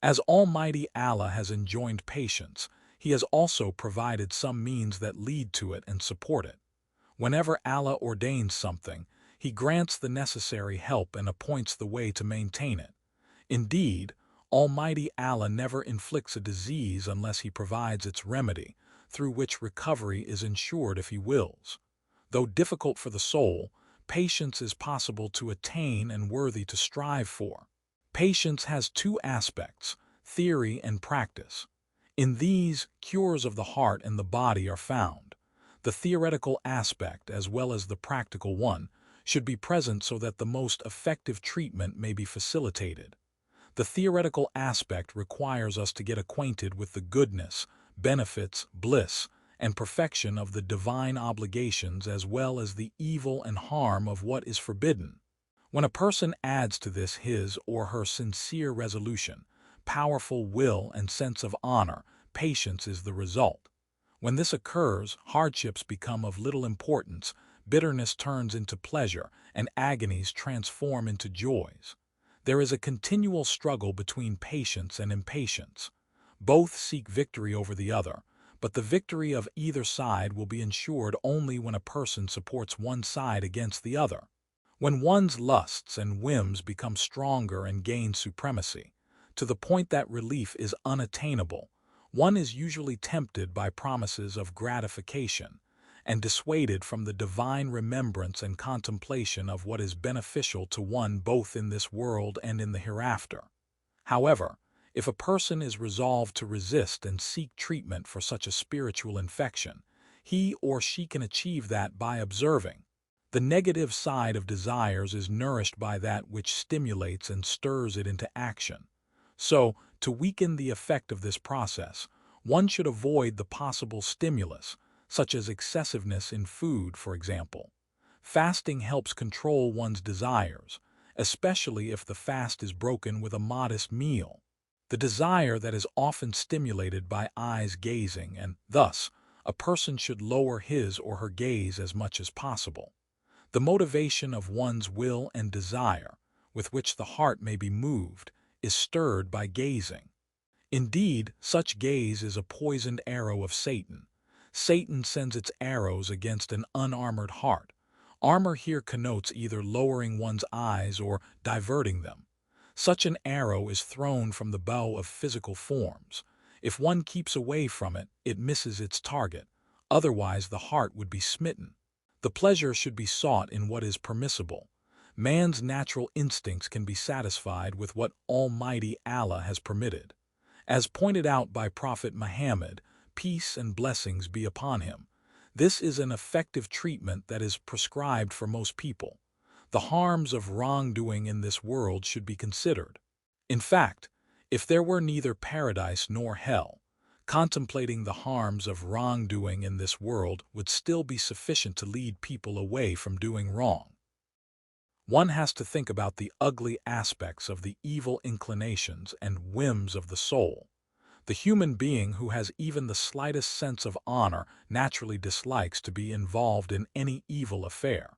As Almighty Allah has enjoined patience, He has also provided some means that lead to it and support it. Whenever Allah ordains something, He grants the necessary help and appoints the way to maintain it. Indeed, Almighty Allah never inflicts a disease unless He provides its remedy, through which recovery is ensured if He wills. Though difficult for the soul, patience is possible to attain and worthy to strive for. Patience has two aspects, theory and practice. In these, cures of the heart and the body are found. The theoretical aspect, as well as the practical one, should be present so that the most effective treatment may be facilitated. The theoretical aspect requires us to get acquainted with the goodness, benefits, bliss, and perfection of the divine obligations as well as the evil and harm of what is forbidden. When a person adds to this his or her sincere resolution, powerful will and sense of honor, patience is the result. When this occurs, hardships become of little importance, bitterness turns into pleasure, and agonies transform into joys. There is a continual struggle between patience and impatience. Both seek victory over the other, but the victory of either side will be ensured only when a person supports one side against the other. When one's lusts and whims become stronger and gain supremacy, to the point that relief is unattainable, one is usually tempted by promises of gratification and dissuaded from the divine remembrance and contemplation of what is beneficial to one both in this world and in the hereafter. However, if a person is resolved to resist and seek treatment for such a spiritual infection, he or she can achieve that by observing. The negative side of desires is nourished by that which stimulates and stirs it into action. So, to weaken the effect of this process, one should avoid the possible stimulus, such as excessiveness in food, for example. Fasting helps control one's desires, especially if the fast is broken with a modest meal. The desire that is often stimulated by eyes gazing, and thus, a person should lower his or her gaze as much as possible. The motivation of one's will and desire, with which the heart may be moved, is stirred by gazing. Indeed, such gaze is a poisoned arrow of Satan. Satan sends its arrows against an unarmored heart. Armor here connotes either lowering one's eyes or diverting them. Such an arrow is thrown from the bow of physical forms. If one keeps away from it, it misses its target. Otherwise, the heart would be smitten. The pleasure should be sought in what is permissible. Man's natural instincts can be satisfied with what Almighty Allah has permitted. As pointed out by Prophet Muhammad, peace and blessings be upon him, this is an effective treatment that is prescribed for most people. The harms of wrongdoing in this world should be considered. In fact, if there were neither paradise nor hell, contemplating the harms of wrongdoing in this world would still be sufficient to lead people away from doing wrong. One has to think about the ugly aspects of the evil inclinations and whims of the soul. The human being who has even the slightest sense of honor naturally dislikes to be involved in any evil affair.